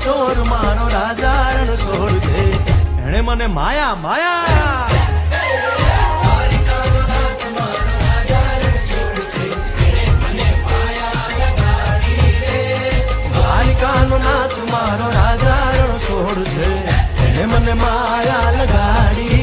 ચોર મારો રાજા રણ છોડ છે, એણે મને માયા માયા દ્વારિકાનો નાથ મારો રાજા રણ છોડ છે, એને મને માયા લગાડી